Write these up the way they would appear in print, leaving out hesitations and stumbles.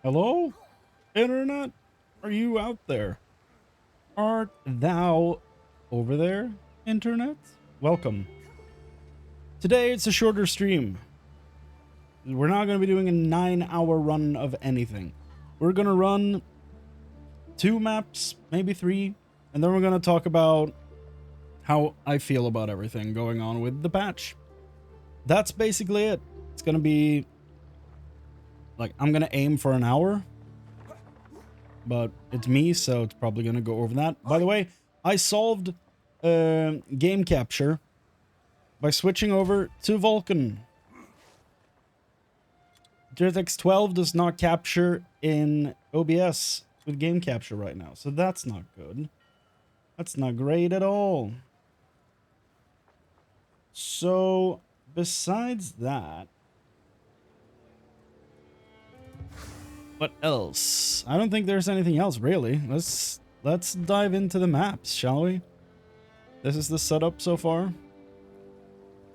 Hello? Internet? Are you out there? Art thou over there, Internet? Welcome. Today it's a shorter stream. We're not going to be doing a 9-hour run of anything. We're going to run 2 maps, maybe 3, and then we're going to talk about how I feel about everything going on with the patch. That's basically it. It's going to be like, I'm going to aim for an hour, but it's me, so it's probably going to go over that. By the way, I solved game capture by switching over to Vulkan. DirectX 12 does not capture in OBS with game capture right now, so that's not good. That's not great at all. So, besides that, what else? I don't think there's anything else really. Let's dive into the maps, shall we? This is the setup so far.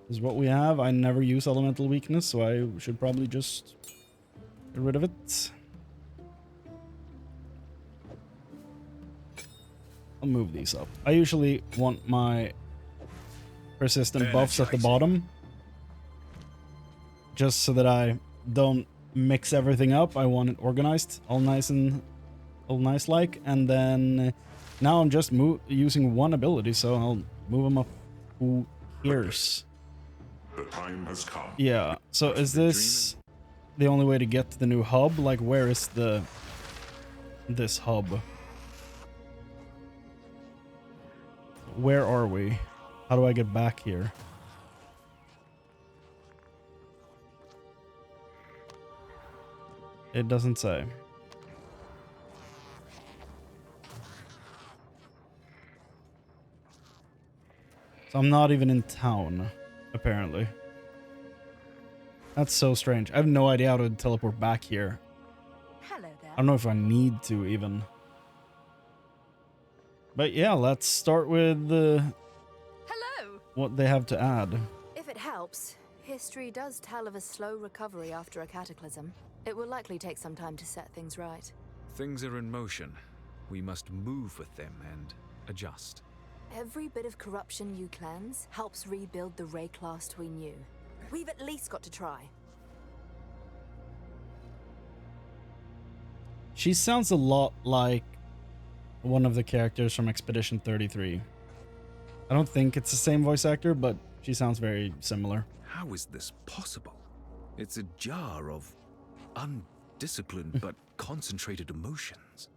This is what we have. I never use elemental weakness, so I should probably just get rid of it. I'll move these up. I usually want my persistent buffs at the bottom, just so that I don't mix everything up. I want it organized, all nice like, and then now I'm just using one ability, so I'll move them up. Who cares? The time has come. Yeah, so is this the only way to get to the new hub? Like, where is this hub? Where are we? How do I get back here? It doesn't say. So I'm not even in town, apparently. That's so strange. I have no idea how to teleport back here. Hello there. I don't know if I need to even. But yeah, let's start with Hello. what they have to add. If it helps, history does tell of a slow recovery after a cataclysm. It will likely take some time to set things right. Things are in motion. We must move with them and adjust. Every bit of corruption you cleanse helps rebuild the Rayclast we knew. We've at least got to try. She sounds a lot like one of the characters from Expedition 33. I don't think it's the same voice actor, but she sounds very similar. How is this possible? It's a jar of undisciplined but concentrated emotions.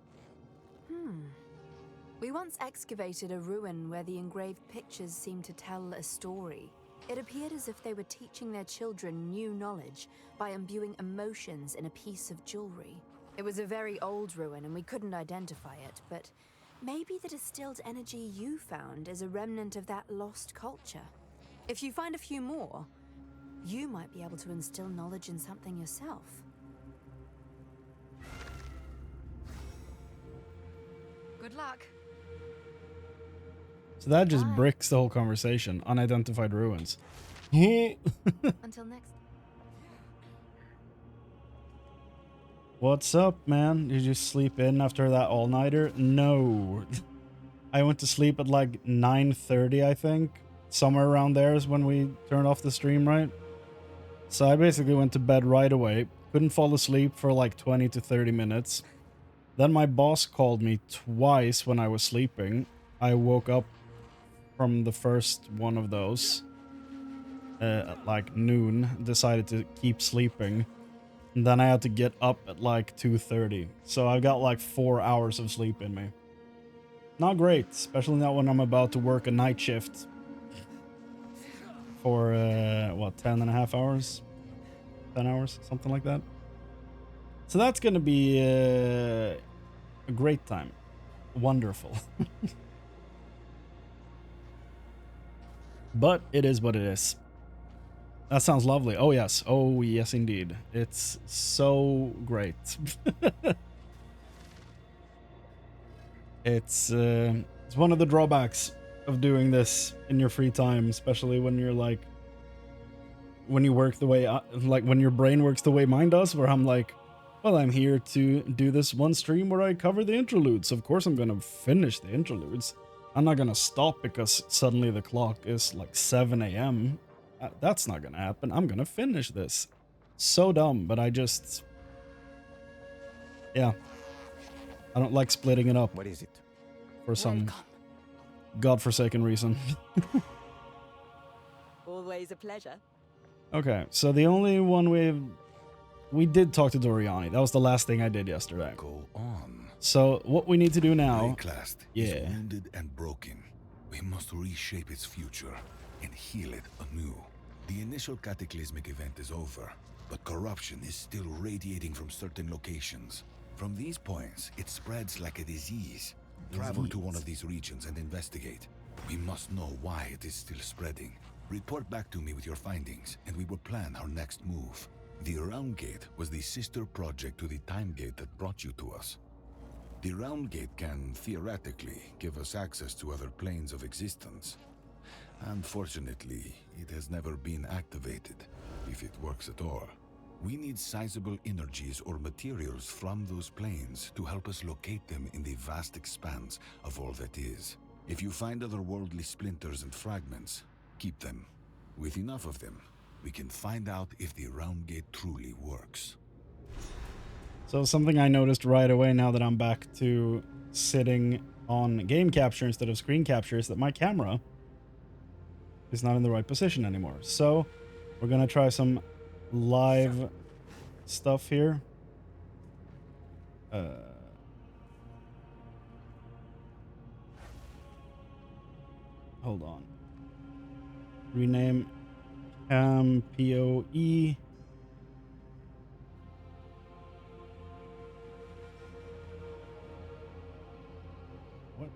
We once excavated a ruin where the engraved pictures seemed to tell a story. It appeared as if they were teaching their children new knowledge by imbuing emotions in a piece of jewelry. It was a very old ruin and we couldn't identify it, but maybe the distilled energy you found is a remnant of that lost culture. If you find a few more, you might be able to instill knowledge in something yourself. Good luck. So that just Bye. bricks the whole conversation. Unidentified ruins. Until next. What's up, man? Did you sleep in after that all-nighter? No. I went to sleep at like 9:30, I think. Somewhere around there is when we turned off the stream, right? So I basically went to bed right away. Couldn't fall asleep for like 20 to 30 minutes. Then my boss called me twice when I was sleeping. I woke up from the first one of those at like noon. Decided to keep sleeping. And then I had to get up at like 2:30. So I got like 4 hours of sleep in me. Not great, especially not when I'm about to work a night shift. For, what, 10 and a half hours? 10 hours? Something like that. So that's gonna be a great time. Wonderful. But it is what it is. That sounds lovely. Oh yes. Oh yes indeed. It's so great. It's one of the drawbacks of doing this in your free time, especially when you're like, when you work the way like when your brain works the way mine does, where I'm like, Well, I'm here to do this one stream where I cover the interludes. Of course I'm gonna finish the interludes. I'm not gonna stop because suddenly the clock is like 7 a.m. That's not gonna happen. I'm gonna finish this. So dumb, but I just... Yeah. I don't like splitting it up What is it? for some Welcome. godforsaken reason. Always a pleasure. Okay, so the only one we did talk to Doriani. That was the last thing I did yesterday. Go on. So what we need to do now... Reclast Yeah. is wounded and broken. We must reshape its future and heal it anew. The initial cataclysmic event is over, but corruption is still radiating from certain locations. From these points, it spreads like a disease. Travel to one of these regions and investigate. We must know why it is still spreading. Report back to me with your findings, and we will plan our next move. The Round Gate was the sister project to the Time Gate that brought you to us. The Round Gate can, theoretically, give us access to other planes of existence. Unfortunately, it has never been activated, if it works at all. We need sizable energies or materials from those planes to help us locate them in the vast expanse of all that is. If you find otherworldly splinters and fragments, keep them. With enough of them, we can find out if the Round Gate truly works. So something I noticed right away now that I'm back to sitting on game capture instead of screen capture is that my camera is not in the right position anymore. So we're gonna try some live stuff here. Hold on. Rename cam POE. What?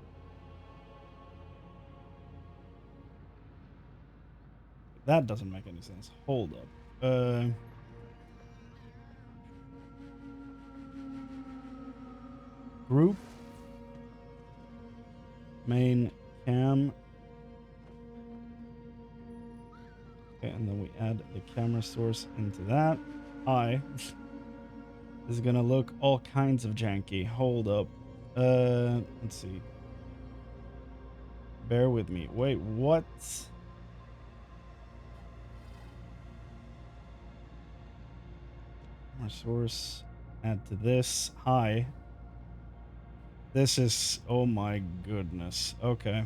That doesn't make any sense. Hold up. Group. Main cam. Okay, and then we add the camera source into that. This is gonna look all kinds of janky. Hold up. Let's see. Bear with me. Wait, what? Camera source. Add to this. Hi. This is... Oh my goodness. Okay.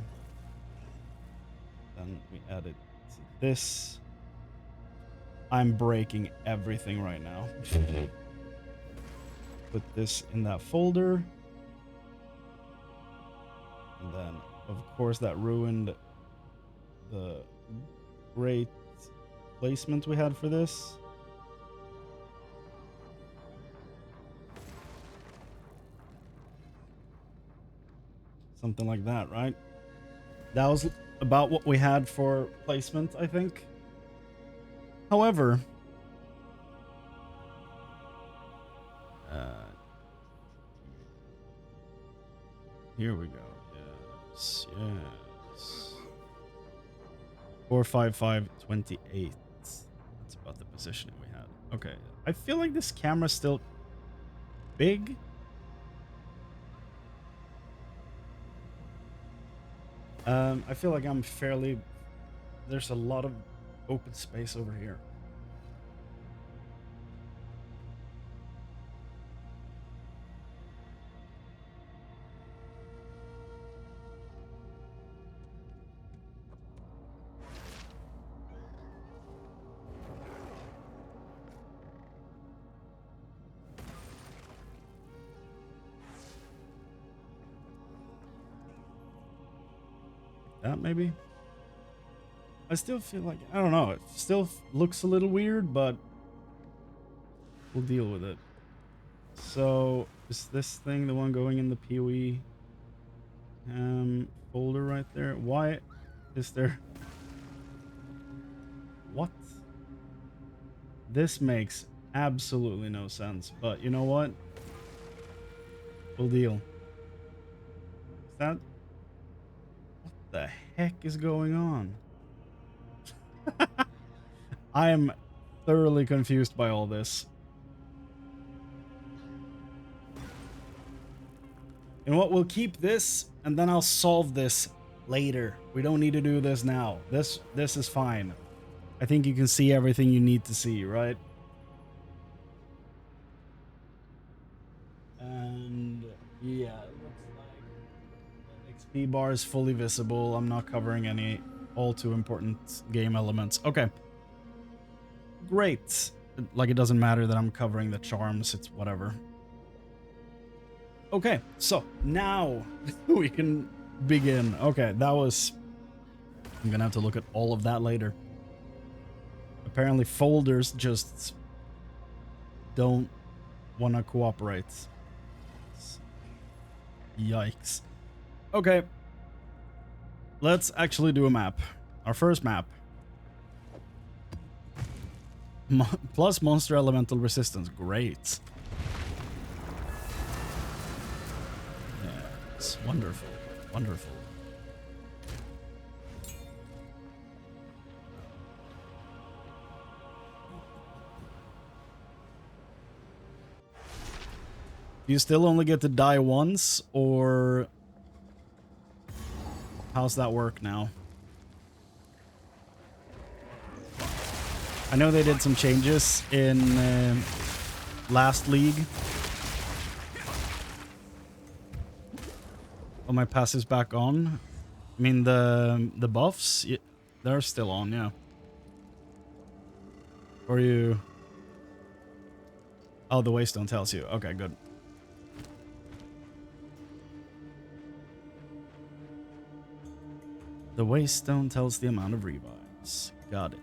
Then we add it to this. I'm breaking everything right now. Put this in that folder. And then, of course, that ruined the great placement we had for this. Something like that, right? That was about what we had for placement, I think. However, here we go. Yes, yes. 45528. That's about the positioning we had. Okay, I feel like this camera's still big. I feel like I'm fairly... There's a lot of open space over here. That maybe? I still feel like, I don't know, it still looks a little weird, but we'll deal with it. So, is this thing the one going in the PoE folder right there? Why is there... What? This makes absolutely no sense, but you know what? We'll deal. Is that... What the heck is going on? I am thoroughly confused by all this. And what, we'll keep this, and then I'll solve this later. We don't need to do this now. This is fine. I think you can see everything you need to see, right? And yeah, it looks like the XP bar is fully visible. I'm not covering any all too important game elements. Okay. Great. Like, it doesn't matter that I'm covering the charms, it's whatever. Okay, so now we can begin. Okay, that was... I'm gonna have to look at all of that later. Apparently folders just don't want to cooperate. Yikes. Okay. Let's actually do a map. Our first map. Plus monster elemental resistance. Great. Yes. Wonderful. Wonderful. Do you still only get to die once, or how's that work now? I know they did some changes in last league. Oh, my passive's back on. I mean, the buffs, they're still on, yeah. Or you... Oh, the waystone tells you. Okay, good. The waystone tells the amount of revives. Got it.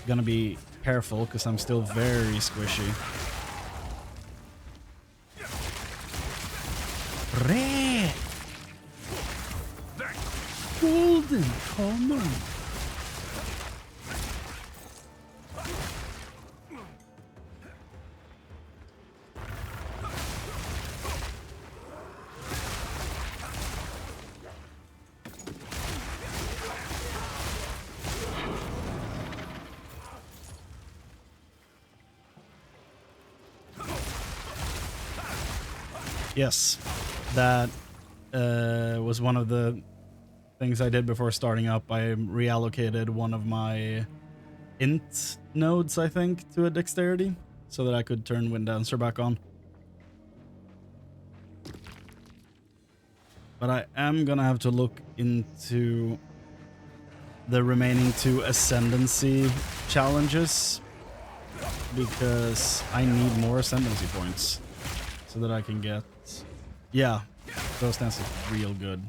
Gonna be careful because I'm still very squishy. Red! Golden, come on! Yes, that was one of the things I did before starting up. I reallocated one of my int nodes, I think, to a dexterity so that I could turn Wind Dancer back on. But I am gonna have to look into the remaining 2 Ascendancy challenges because I need more Ascendancy points so that I can get... Yeah, Ghost Dance is real good.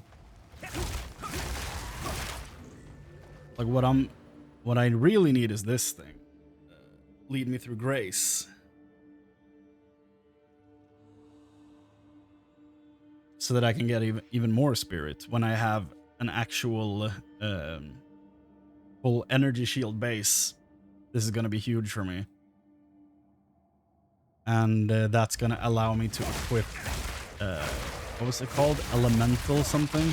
Like, what I really need is this thing. Lead me through grace. So that I can get even more spirit when I have an actual full energy shield base. This is going to be huge for me. And that's going to allow me to equip... what was it called? Elemental something?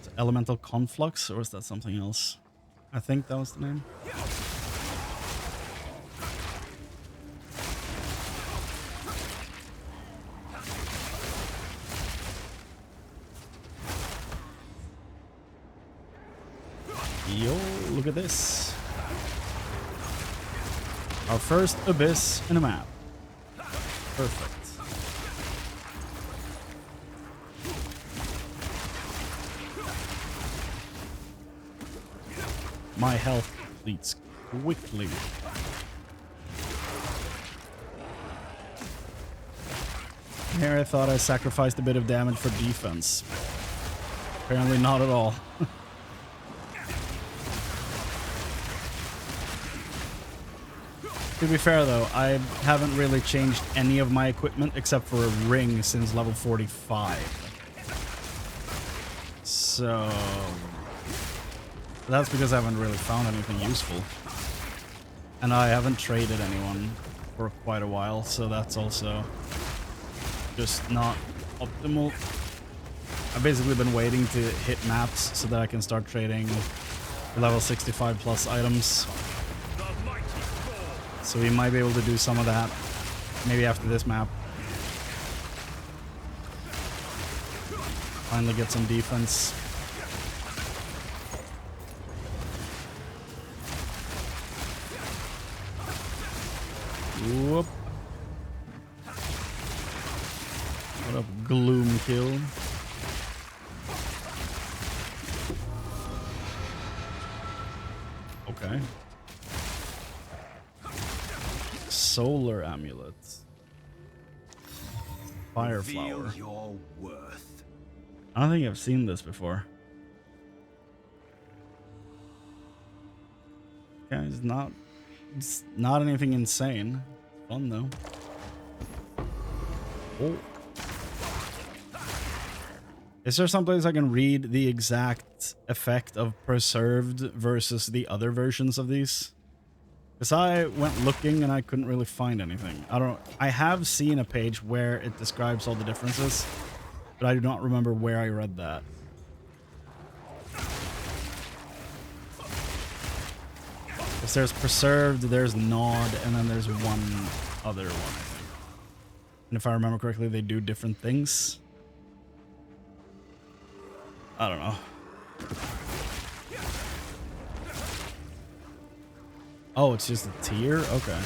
Is it Elemental Conflux, or is that something else? I think that was the name. Yo, look at this. Our first abyss in a map. Perfect. My health depletes quickly. Here I thought I sacrificed a bit of damage for defense. Apparently not at all. To be fair though, I haven't really changed any of my equipment except for a ring since level 45. So... that's because I haven't really found anything useful. And I haven't traded anyone for quite a while, so that's also just not optimal. I've basically been waiting to hit maps so that I can start trading level 65 plus items. So we might be able to do some of that. Maybe after this map. Finally get some defense. Whoop. What up, Gloom Kill? Okay. Solar amulets. Fire flower. Your worth. I don't think I've seen this before. Okay, it's not anything insane. Fun though. Oh. Is there someplace I can read the exact effect of preserved versus the other versions of these? Because I went looking and I couldn't really find anything. I have seen a page where it describes all the differences, but I do not remember where I read that. Because there's preserved, there's gnawed, and then there's one other one, I think. And if I remember correctly, they do different things. I don't know. Oh, it's just a tier? Okay.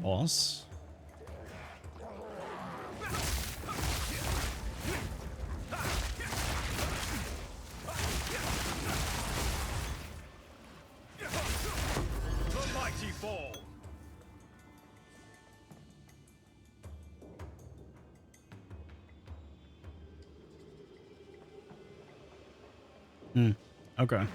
Boss. The mighty fall. Okay.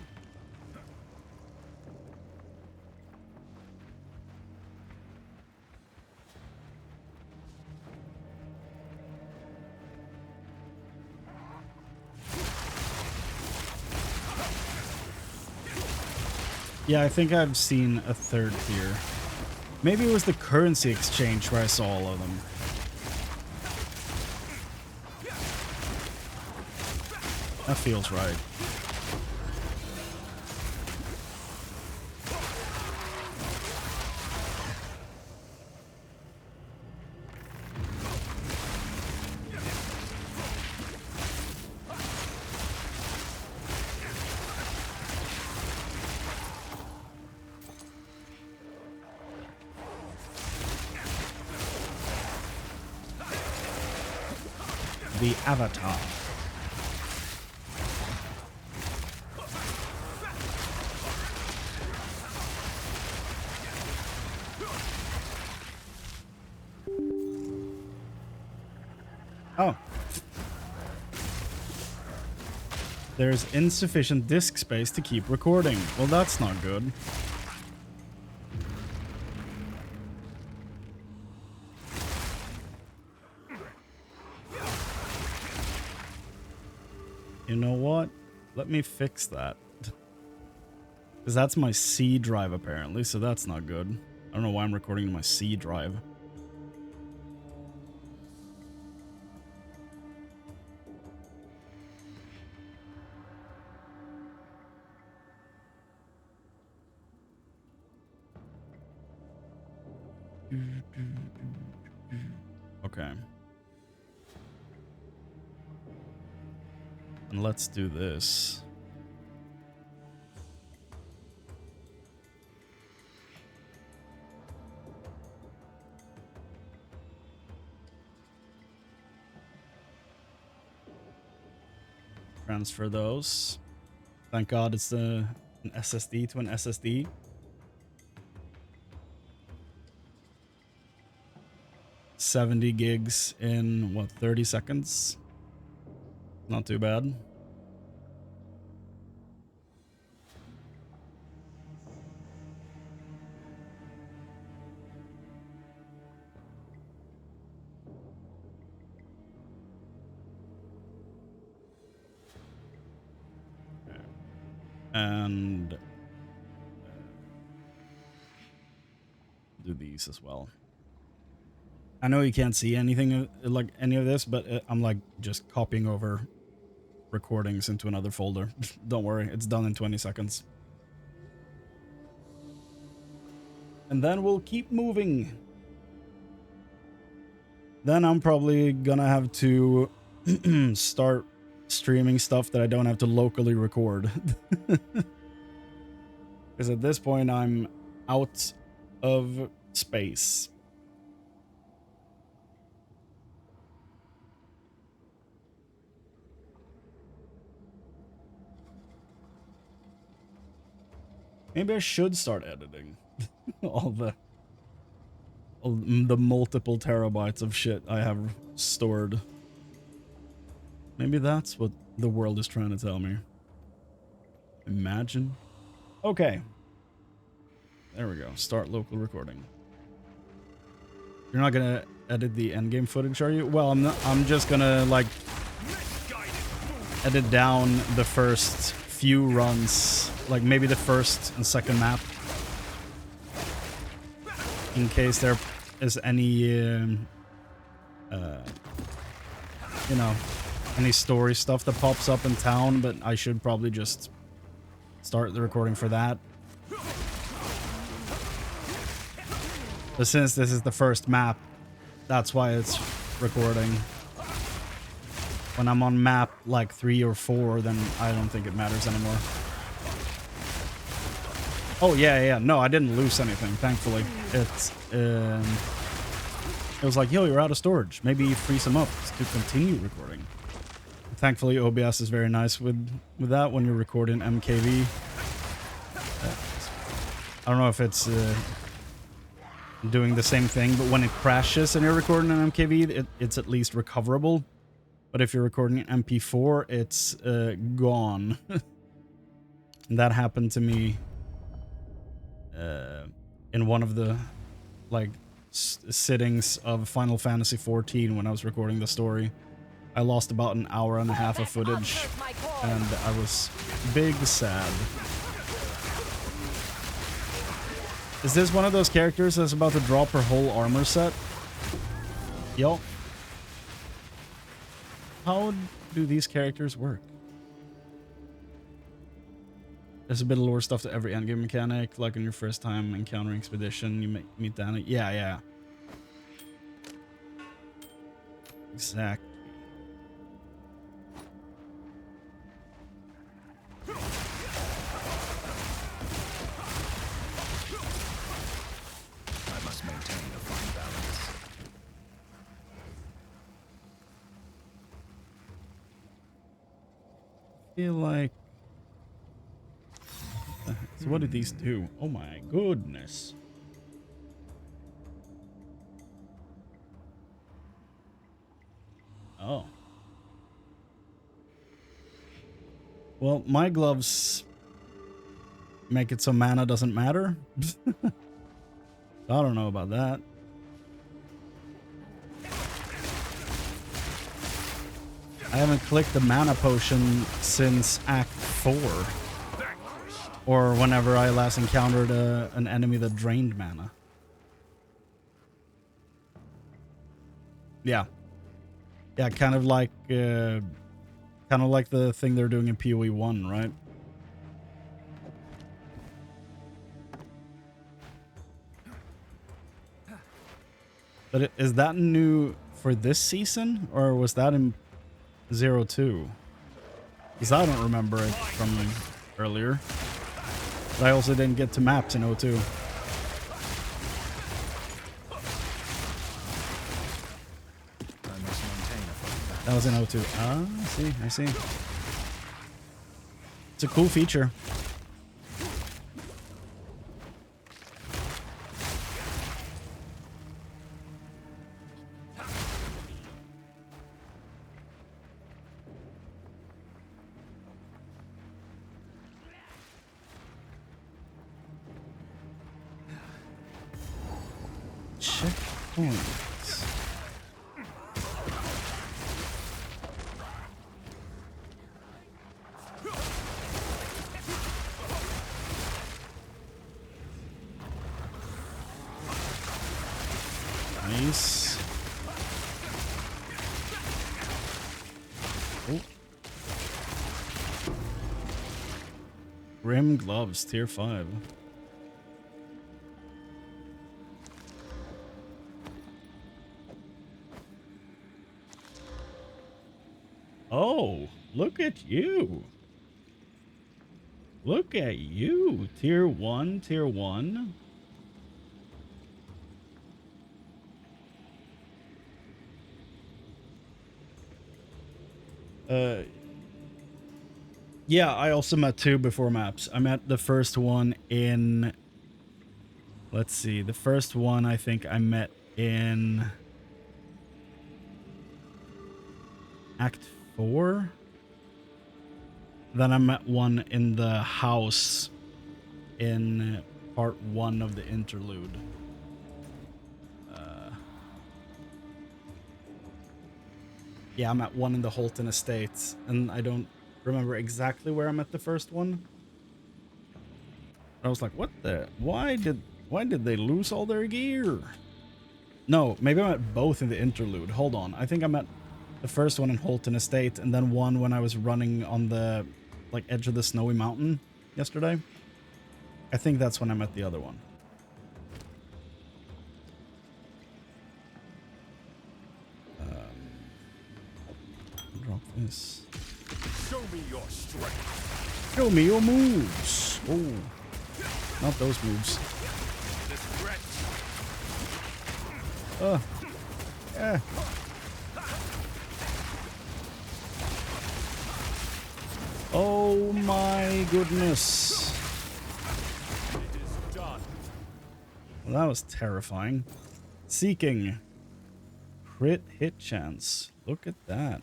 Yeah, I think I've seen a third tier. Maybe it was the currency exchange where I saw all of them. That feels right. The Avatar. Oh. There's insufficient disk space to keep recording. Well, that's not good. You know what? Let me fix that. Because that's my C drive apparently, so that's not good. I don't know why I'm recording to my C drive. Okay. And let's do this. Transfer those. Thank God it's an SSD to an SSD. $70 gigs in what, 30 seconds? Not too bad. and do these as well. I know you can't see anything like any of this, but I'm like just copying over recordings into another folder. Don't worry, it's done in 20 seconds. And then we'll keep moving. Then I'm probably gonna have to start streaming stuff that I don't have to locally record. Because at this point, I'm out of space. Maybe I should start editing all the multiple terabytes of shit I have stored. Maybe that's what the world is trying to tell me. Imagine. Okay. There we go. Start local recording. You're not gonna edit the endgame footage, are you? Well, I'm just gonna like edit down the first few runs, like maybe the first and second map, in case there is any, you know, any story stuff that pops up in town. But I should probably just start the recording for that. But since this is the first map, that's why it's recording. When I'm on map like 3 or 4, then I don't think it matters anymore. Oh yeah, no, I didn't lose anything, thankfully. It was like, yo, you're out of storage. Maybe free some up to continue recording. Thankfully, OBS is very nice with that when you're recording MKV. I don't know if it's doing the same thing, but when it crashes and you're recording an MKV, it's at least recoverable. But if you're recording an MP4, it's gone. And that happened to me in one of the like sittings of Final Fantasy XIV when I was recording the story. I lost about an hour and a half of footage, and I was big sad. Is this one of those characters that's about to drop her whole armor set? Yo. How do these characters work? There's a bit of lore stuff to every endgame mechanic, like on your first time encountering Expedition, you meet Danny. Yeah. Exactly. I must maintain a fine balance. I feel like... So what did these do? Oh my goodness. Oh. Well, my gloves make it so mana doesn't matter. I don't know about that. I haven't clicked the mana potion since Act 4. Or whenever I last encountered an enemy that drained mana. Yeah. Yeah, kind of like the thing they're doing in PoE 1, right? But is that new for this season, or was that in 02? Because I don't remember it from earlier. But I also didn't get to maps in 02. That was in 02. Ah, I see. It's a cool feature. Checkpoints. this. Oh. Grim gloves, tier 5. Oh, look at you. Look at you. Tier 1, tier 1. Yeah, I also met 2 before maps. I met the first one in... Let's see. The first one I think I met in... Act 4? Then I met one in the house in part 1 of the interlude. Yeah, I'm at one in the Holton Estates, and I don't remember exactly where I met the first one. I was like, what the? Why did they lose all their gear? No, maybe I met both in the interlude. Hold on. I think I met the first one in Holton Estate, and then one when I was running on the like edge of the snowy mountain yesterday. I think that's when I met the other one. Drop this. Show me your strength. Show me your moves. Oh, not those moves. Yeah. Oh my goodness. It is done. Well, that was terrifying. Seeking. Crit hit chance. Look at that.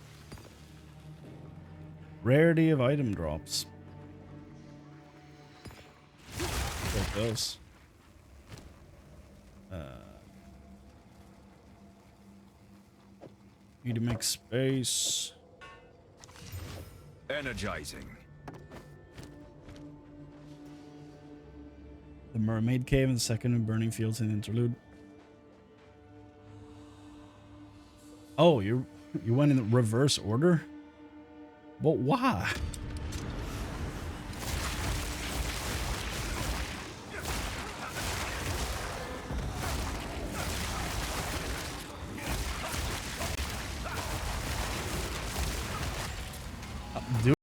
Rarity of item drops. Take those. Need to make space. Energizing. The Mermaid Cave and the second in Burning Fields in Interlude. Oh, you went in reverse order? But why?